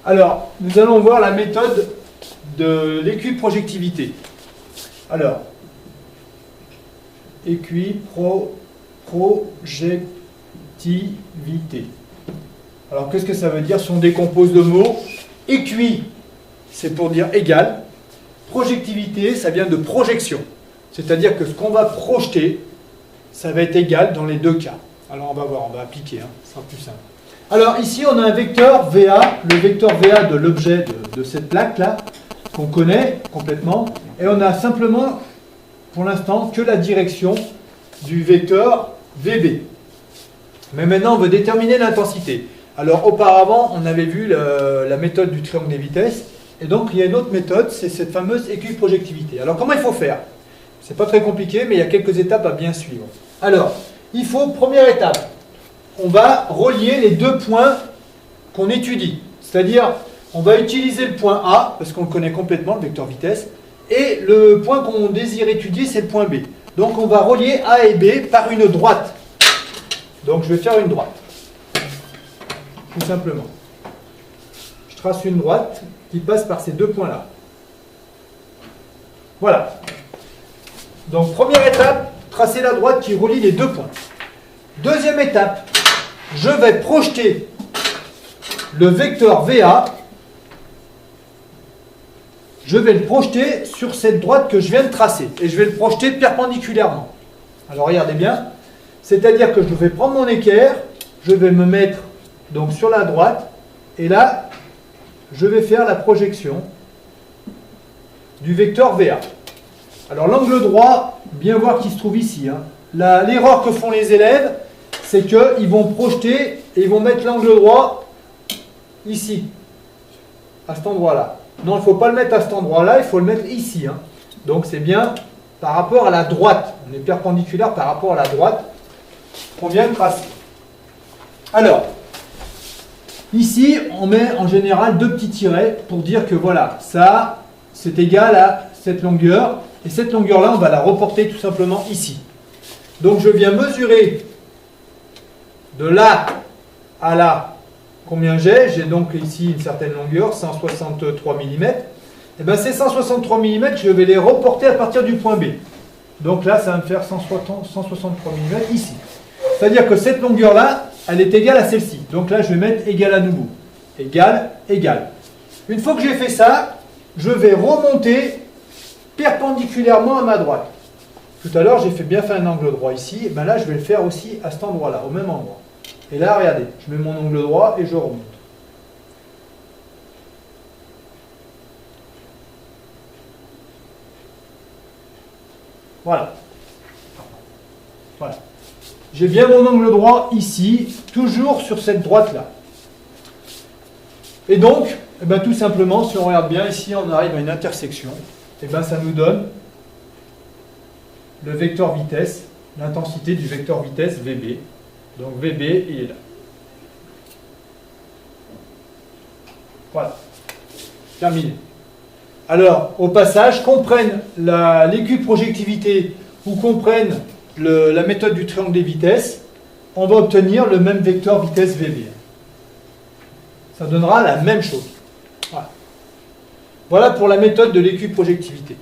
Alors, nous allons voir la méthode de l'équiprojectivité. Alors, équiprojectivité. Alors, qu'est-ce que ça veut dire si on décompose le mot? Équi, c'est pour dire égal. Projectivité, ça vient de projection. C'est-à-dire que ce qu'on va projeter, ça va être égal dans les deux cas. Alors, on va voir, on va appliquer, hein, ce sera plus simple. Alors, ici, on a un vecteur VA, le vecteur VA de l'objet de cette plaque-là, qu'on connaît complètement. Et on a simplement, pour l'instant, que la direction du vecteur VB. Mais maintenant, on veut déterminer l'intensité. Alors, auparavant, on avait vu la méthode du triangle des vitesses. Et donc, il y a une autre méthode, c'est cette fameuse équiprojectivité. Alors, comment il faut faire? C'est pas très compliqué, mais il y a quelques étapes à bien suivre. Alors, il faut, première étape, on va relier les deux points qu'on étudie. C'est-à-dire, on va utiliser le point A, parce qu'on le connaît complètement, le vecteur vitesse, et le point qu'on désire étudier, c'est le point B. Donc, on va relier A et B par une droite. Donc, je vais faire une droite. Tout simplement. Je trace une droite qui passe par ces deux points-là. Voilà. Donc, première étape, tracer la droite qui relie les deux points. Deuxième étape, je vais projeter le vecteur VA. Je vais le projeter sur cette droite que je viens de tracer. Et je vais le projeter perpendiculairement. Alors, regardez bien. C'est-à-dire que je vais prendre mon équerre, je vais me mettre donc sur la droite, et là, je vais faire la projection du vecteur VA. Alors l'angle droit, bien voir qu'il se trouve ici. Hein. L'erreur que font les élèves, c'est qu'ils vont projeter et ils vont mettre l'angle droit ici, à cet endroit-là. Non, il ne faut pas le mettre à cet endroit-là, il faut le mettre ici. Hein. Donc c'est bien par rapport à la droite. On est perpendiculaire par rapport à la droite qu'on vient de tracer. Alors, ici, on met en général deux petits tirets pour dire que voilà, ça, c'est égal à cette longueur. Et cette longueur-là, on va la reporter tout simplement ici. Donc, je viens mesurer de là à là combien j'ai. J'ai donc ici une certaine longueur, 163 mm. Et bien, ces 163 mm, je vais les reporter à partir du point B. Donc là, ça va me faire 163 mm ici. C'est-à-dire que cette longueur-là, elle est égale à celle-ci. Donc là, je vais mettre égal à nouveau. Égal, égal. Une fois que j'ai fait ça, je vais remonter perpendiculairement à ma droite. Tout à l'heure, j'ai bien fait un angle droit ici. Et bien là, je vais le faire aussi à cet endroit-là, au même endroit. Et là, regardez, je mets mon angle droit et je remonte. Voilà. Voilà. J'ai bien mon angle droit ici, toujours sur cette droite-là. Et donc, eh bien, tout simplement, si on regarde bien, ici, on arrive à une intersection. Et bien, ça nous donne le vecteur vitesse, l'intensité du vecteur vitesse VB. Donc, VB, il est là. Voilà. Terminé. Alors, au passage, qu'on prenne l'équiprojectivité ou qu'on prenne la méthode du triangle des vitesses, on va obtenir le même vecteur vitesse VB. Ça donnera la même chose. Voilà, voilà pour la méthode de l'équiprojectivité.